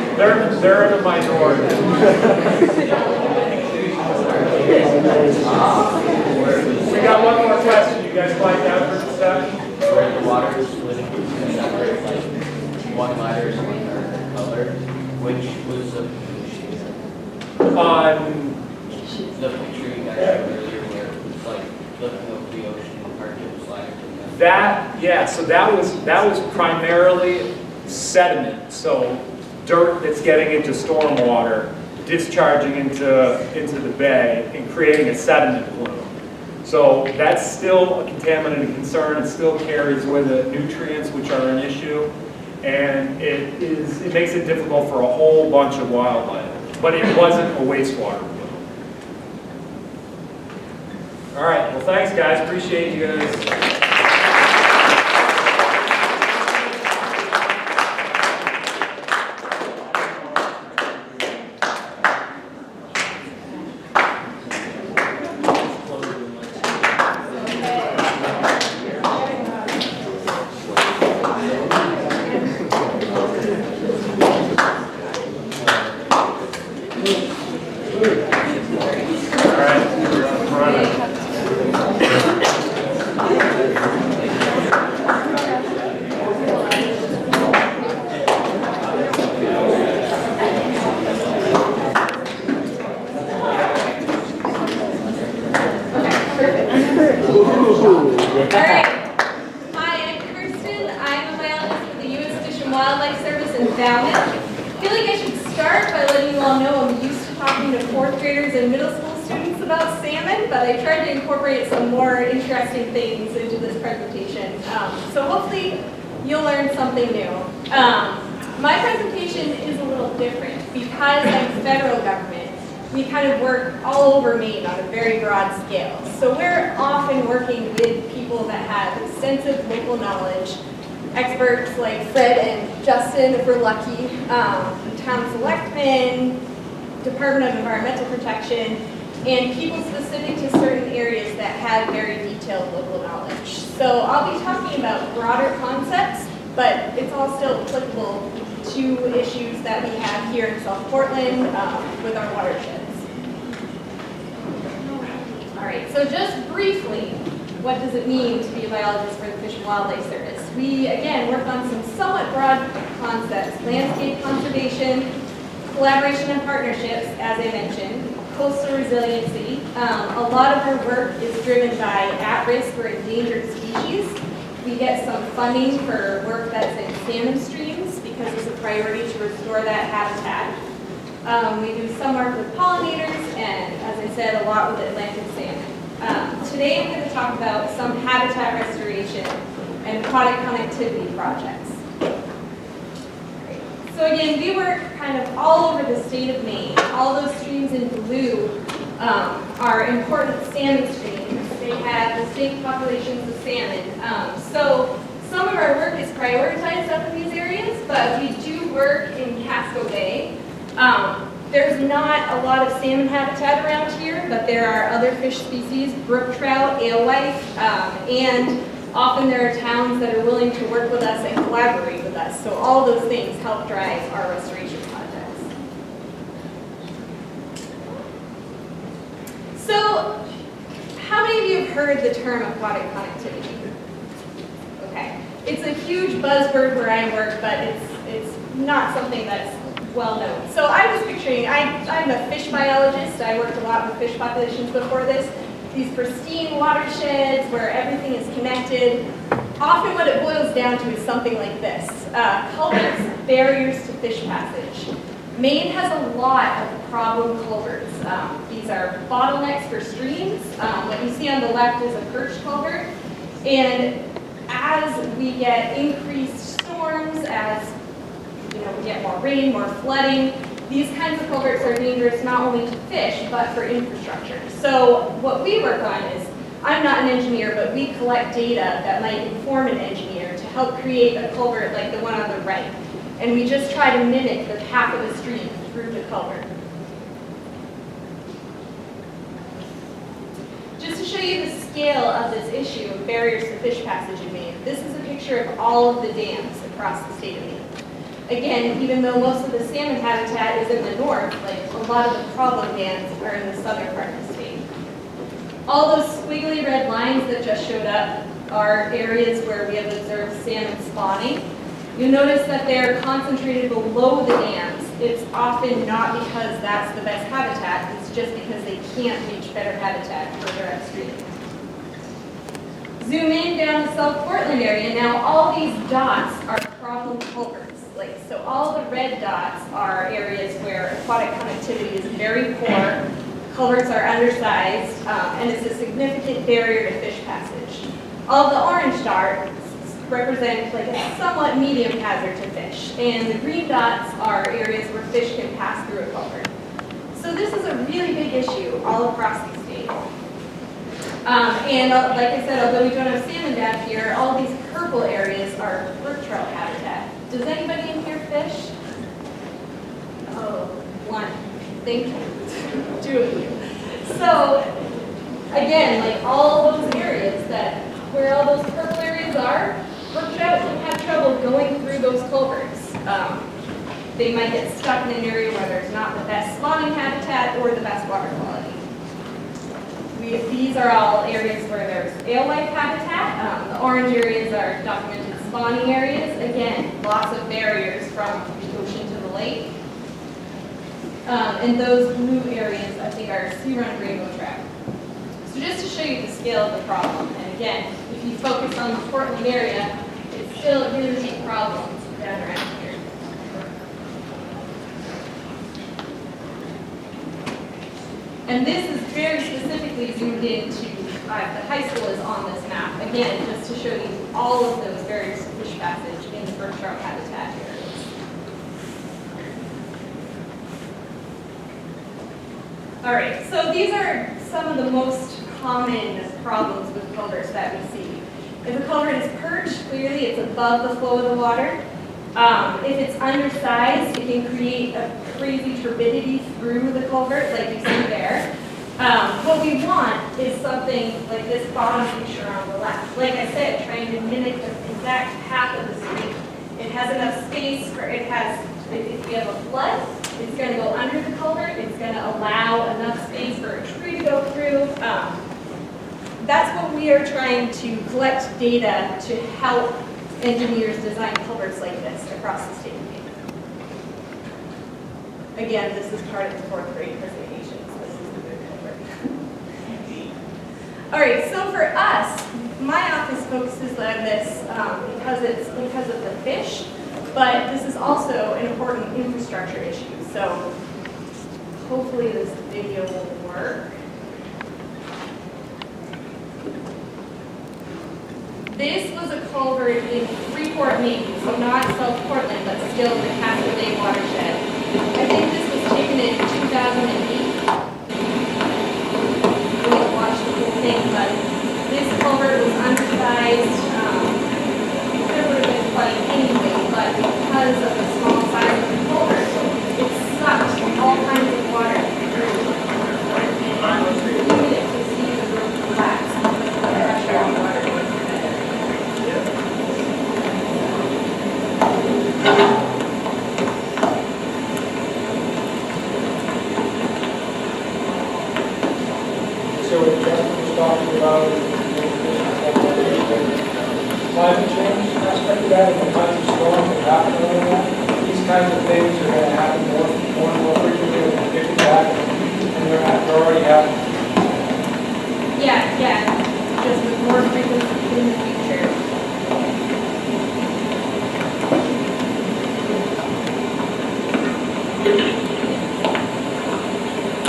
they're in a minority. We got one more question. You guys like that for discussion? Where the water is splitting between separate, like one lighter and one darker color, which was the the picture you guys showed earlier where it was like looking over the ocean and part of it was lighter than that. So that was primarily sediment. So dirt that's getting into stormwater, discharging into the bay and creating a sediment plume. So that's still a contaminant and concern. It still carries with it nutrients, which are an issue. And it makes it difficult for a whole bunch of wildlife. But it wasn't a wastewater flow. All right, well thanks guys, appreciate you guys. My presentation is a little different because I'm federal government. We kind of work all over Maine on a very broad scale. So we're often working with people that have extensive local knowledge, experts like Fred and Justin, if we're lucky, town selectmen, Department of Environmental Protection, and people specific to certain areas that have very detailed local knowledge. So I'll be talking about broader concepts, but it's all still applicable to issues that we have here in South Portland with our watersheds. All right, so just briefly, what does it mean to be a biologist for the Fish and Wildlife Service? We, again, work on some somewhat broad concepts: landscape conservation, collaboration and partnerships, as I mentioned, coastal resiliency. A lot of our work is driven by at-risk or endangered species. We get some funding for work that's in salmon streams because it's a priority to restore that habitat. We do some work with pollinators and, as I said, a lot with Atlantic salmon. Today I'm going to talk about some habitat restoration and aquatic connectivity projects. So again, we work kind of all over the state of Maine. All those streams in blue are important salmon streams. They have distinct populations of salmon. So some of our work is prioritized up in these areas, but we do work in Casco Bay. There's not a lot of salmon habitat around here, but there are other fish species, brook trout, alewife, and often there are towns that are willing to work with us and collaborate with us. So all those things help drive our restoration projects. So how many of you have heard the term aquatic connectivity? Okay. It's a huge buzzword where I work, but it's not something that's well known. So I was picturing, I'm a fish biologist. I worked a lot with fish populations before this. These pristine watersheds where everything is connected. Often what it boils down to is something like this. Culverts, barriers to fish passage. Maine has a lot of problem culverts. These are bottlenecks for streams. What you see on the left is a perch culvert. And as we get increased storms, as we get more rain, more flooding, these kinds of culverts are dangerous not only to fish, but for infrastructure. So what we work on is, I'm not an engineer, but we collect data that might inform an engineer to help create a culvert like the one on the right. And we just try to mimic the path of a stream through the culvert. Just to show you the scale of this issue of barriers to fish passage in Maine, this is a picture of all of the dams across the state of Maine. Again, even though most of the salmon habitat is in the north, like a lot of the problem dams are in the southern part of the state. All those squiggly red lines that just showed up are areas where we have observed salmon spawning. You'll notice that they're concentrated below the dams. It's often not because that's the best habitat, it's just because they can't reach better habitat further upstream. Zoom in down the South Portland area. Now all these dots are problem culverts. So all the red dots are areas where aquatic connectivity is very poor, culverts are undersized, and it's a significant barrier to fish passage. All the orange dots represent like a somewhat medium hazard to fish. And the green dots are areas where fish can pass through a culvert. So this is a really big issue all across the state. Like I said, although we don't have salmon down here, all these purple areas are brook trout habitat. Does anybody in here fish? Oh, one. Thank you. Two of you. So, again, like all those areas where all those purple areas are, brook trout can have trouble going through those culverts. They might get stuck in an area where there's not the best spawning habitat or the best water quality. These are all areas where there's alewife habitat. The orange areas are documented spawning areas. Again, lots of barriers from the ocean to the lake. And those blue areas, I think, are sea-run rainbow trout. So just to show you the scale of the problem, and again, if you focus on the Portland area, it's still a really big problem down around here. And this is very specifically zoomed into, the high school is on this map, again, just to show you all of those various fish passage in the brook trout habitat areas. All right, so these are some of the most common problems with culverts that we see. If a culvert is perched, clearly it's above the flow of the water. If it's undersized, it can create a crazy turbidity through the culvert, like you see there. What we want is something like this bottom picture on the left. Like I said, trying to mimic the exact path of the stream. It has enough space for if we have a flood, it's going to go under the culvert. It's going to allow enough space for a tree to go through. That's what we are trying to collect data to help engineers design culverts like this across the state. Again, this is part of the 4th grade presentation, so this is the good culvert. All right, so for us, my office focuses on this because of the fish, but this is also an important infrastructure issue. So hopefully this video will work. This was a culvert in Freeport, Maine, so not South Portland, but still in the Castle Bay watershed. I think this was taken in 2008. I didn't watch the whole thing, but this culvert was undersized. There would have been flooding anyway, but because of the small size of the culvert, it sucked all kinds of water through. And even it to see the roof collapse because of the pressure of water. So what Justin was talking about is climate change aspect of that, and the kinds of storms that happen over that. These kinds of things are going to happen more and more frequently than predicted back, and they're already happening. Yeah, just with more frequency in the future.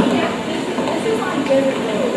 Yeah, this is on Desert Road.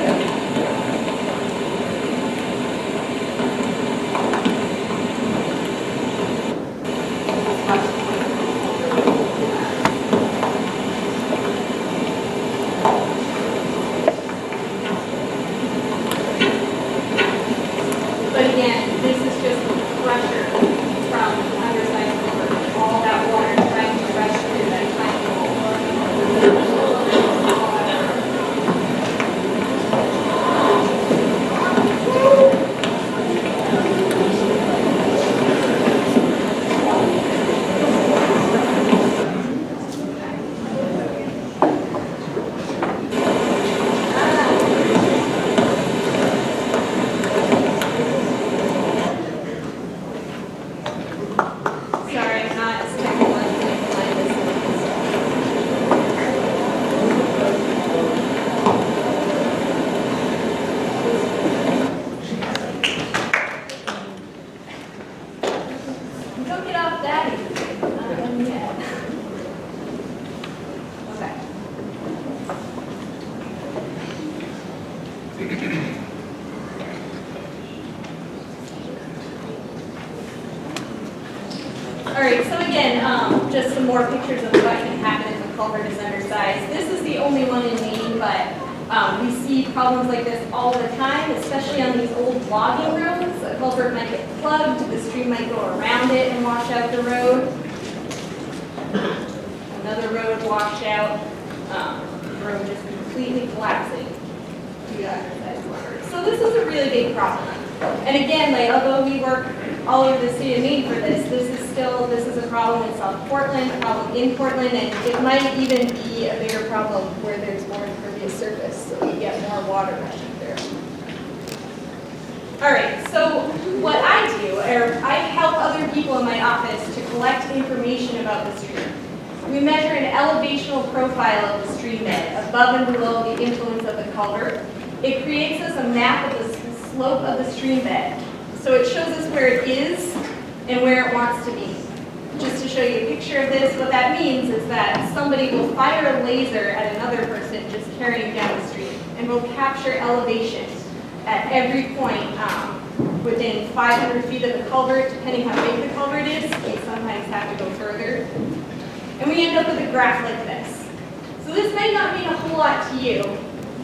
just some more pictures of what can happen if a culvert is undersized. This is the only one in Maine, but we see problems like this all the time, especially on these old logging roads. A culvert might get plugged, the stream might go around it and wash out the road. Another road washed out, the road just completely collapsing due to undersized culverts. So this is a really big problem. And again, like, although we work all over the state of Maine for this, this is a problem in South Portland, a problem in Portland, and it might even be a bigger problem where there's more impervious surface, so we get more water rushing through. All right, so what I do, or I help other people in my office to collect information about the stream. We measure an elevational profile of the stream bed, above and below the influence of the culvert. It creates us a map of the slope of the stream bed. So it shows us where it is and where it wants to be. Just to show you a picture of this, what that means is that somebody will fire a laser at another person just carrying down the stream, and will capture elevation at every point within 500 feet of the culvert, depending how big the culvert is. We sometimes have to go further. And we end up with a graph like this. So this may not mean a whole lot to you.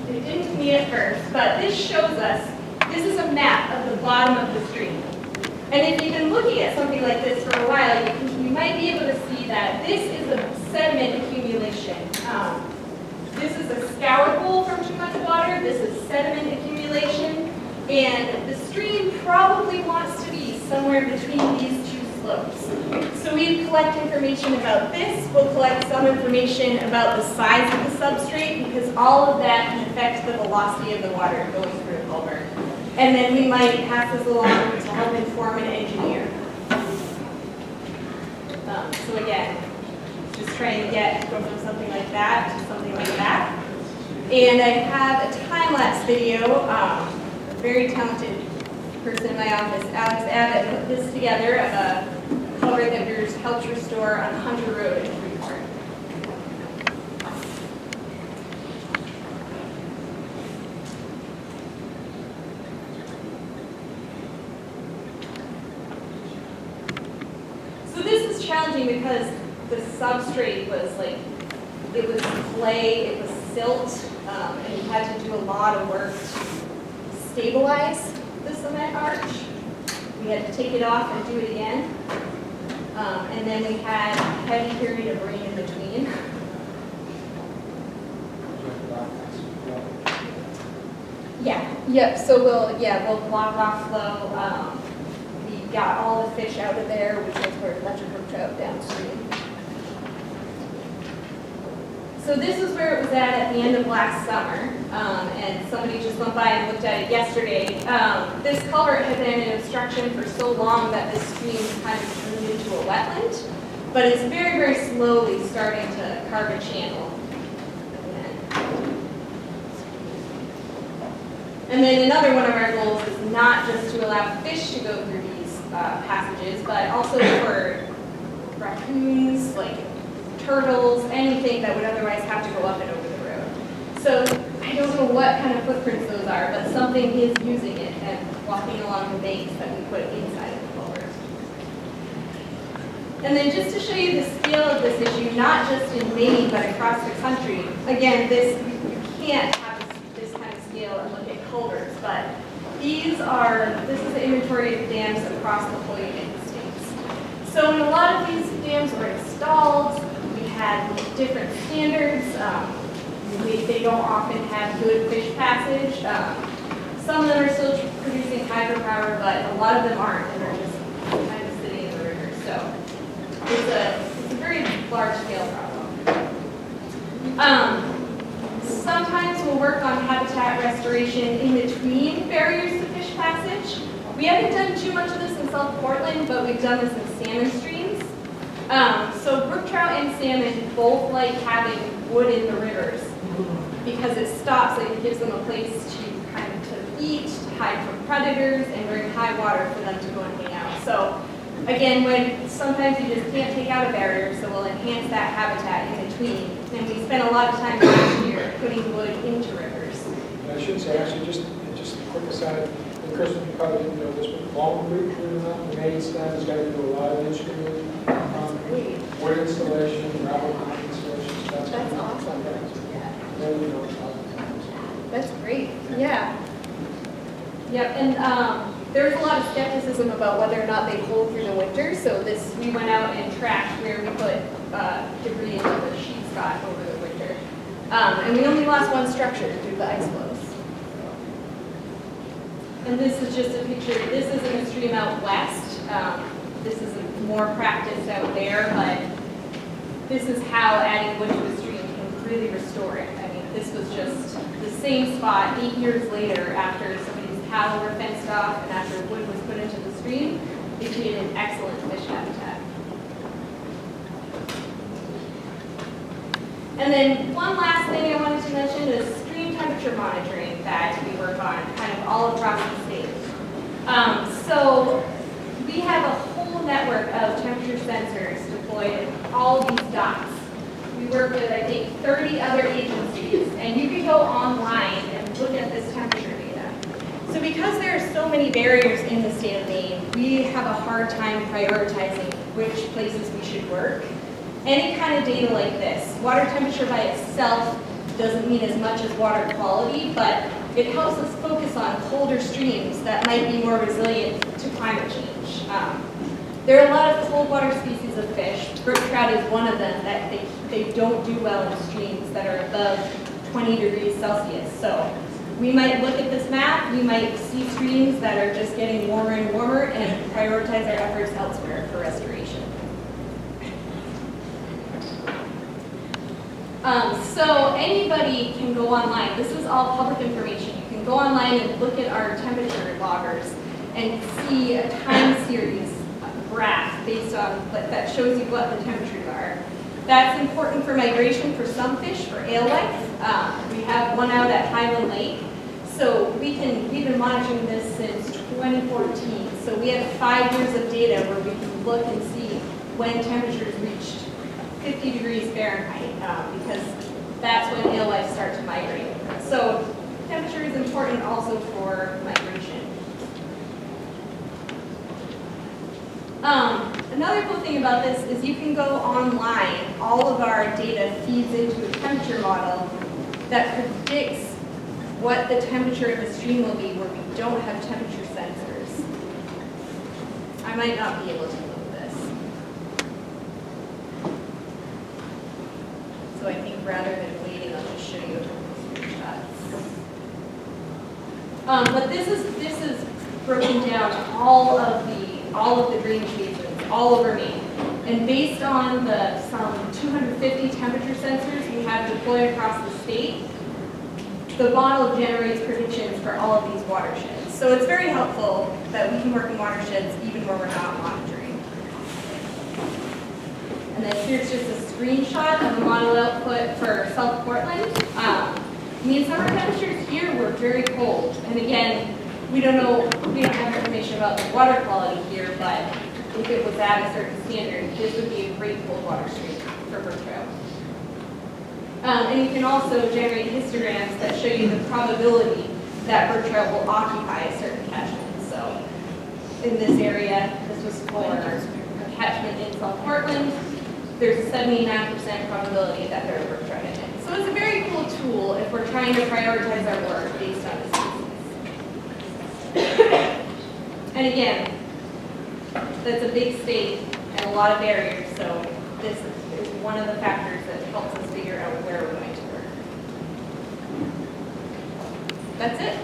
It didn't to me at first, but this shows us, this is a map of the bottom of the stream. And if you've been looking at something like this for a while, you might be able to see that this is a sediment accumulation. This is a scour pool from too much water. This is sediment accumulation. And the stream probably wants to be somewhere between these two slopes. So we collect information about this. We'll collect some information about the size of the substrate, because all of that can affect the velocity of the water going through a culvert. And then we might pass this along to help inform an engineer. So again, just trying to go from something like that to something like that. And I have a time-lapse video. A very talented person in my office, Alex Abbott, put this together of a culvert that we helped restore on Hunter Road in Freeport. So this is challenging because the substrate was like, it was clay, it was silt, and we had to do a lot of work to stabilize the cement arch. We had to take it off and do it again. And then we had a heavy period of rain in between. Yep, so we'll block off flow. We got all the fish out of there, we transported a bunch of brook trout downstream. So this is where it was at the end of last summer, and somebody just went by and looked at it yesterday. This culvert had been in obstruction for so long that this stream kind of turned into a wetland, but it's very, very slowly starting to carve a channel. And then another one of our goals is not just to allow fish to go through these passages, but also for raccoons, like turtles, anything that would otherwise have to go up and over the road. So I don't know what kind of footprints those are, but something is using it and walking along the banks that we put inside of the culvert. And then just to show you the scale of this issue, not just in Maine, but across the country. Again, you can't have this kind of scale and look at culverts, but this is the inventory of dams across the whole United States. So when a lot of these dams were installed, we had different standards. They don't often have good fish passage. Some of them are still producing hydropower, but a lot of them aren't, and they're just kind of sitting in the river. So it's a very large scale problem. Sometimes we'll work on habitat restoration in between barriers to fish passage. We haven't done too much of this in South Portland, but we've done this in salmon streams. So brook trout and salmon both like having wood in the rivers because it stops, it gives them a place to kind of to eat, to hide from predators, and during high water for them to go and hang out. So again, sometimes you just can't take out a barrier, so we'll enhance that habitat in between. And we spent a lot of time last year putting wood into rivers. I should say, actually, just a quick aside, and Chris, you probably didn't know this, but Long Creek, the main stand has got to do a lot of instrument. wood installation, gravel pile installation. That's awesome. Then, you know, That's great, yeah. Yep, and there's a lot of skepticism about whether or not they hold through the winter, so we went out and tracked where we put debris into the sheet spot over the winter. And we only lost one structure due to the ice flows. And this is just a picture, this isn't a stream out west. This is more practiced out there, but this is how adding wood to a stream can really restore it. I mean, this was just the same spot 8 years later after somebody's cattle were fenced off and after wood was put into the stream. It created excellent fish habitat. And then one last thing I wanted to mention is stream temperature monitoring that we work on kind of all across the state. So we have a whole network of temperature sensors deployed in all these dots. We work with, I think, 30 other agencies, and you can go online and look at this temperature data. So because there are so many barriers in the state of Maine, we have a hard time prioritizing which places we should work. Any kind of data like this, water temperature by itself doesn't mean as much as water quality, but it helps us focus on colder streams that might be more resilient to climate change. There are a lot of cold water species of fish. Brook trout is one of them that they don't do well in streams that are above 20 degrees Celsius. So we might look at this map, we might see streams that are just getting warmer and warmer and prioritize our efforts elsewhere for restoration. So anybody can go online. This is all public information. You can go online and look at our temperature loggers and see a time series graph based on that shows you what the temperatures are. That's important for migration for some fish, for alewife. We have one out at Highland Lake. So we've been monitoring this since 2014. So we have 5 years of data where we can look and see when temperatures reached 50 degrees Fahrenheit, because that's when alewife start to migrate. So temperature is important also for migration. Another cool thing about this is you can go online. All of our data feeds into a temperature model that predicts what the temperature of the stream will be where we don't have temperature sensors. I might not be able to move this. So I think rather than waiting, I'll just show you a couple of screenshots. But this is broken down to all of the drainage basins all over Maine. And based on some 250 temperature sensors we have deployed across the state, the model generates predictions for all of these watersheds. So it's very helpful that we can work in watersheds even where we're not monitoring. And then here's just a screenshot of the model output for South Portland. I mean, summer temperatures here were very cold. And again, we don't have information about the water quality here, but if it was at a certain standard, this would be a great cold water stream for brook trout. And you can also generate histograms that show you the probability that brook trout will occupy a certain catchment. So in this area, this was for a catchment in South Portland. There's a 79% probability that there are brook trout in it. So it's a very cool tool if we're trying to prioritize our work based on the species. And again, that's a big state and a lot of barriers, so this is one of the factors that helps us figure out where we're going to work. That's it.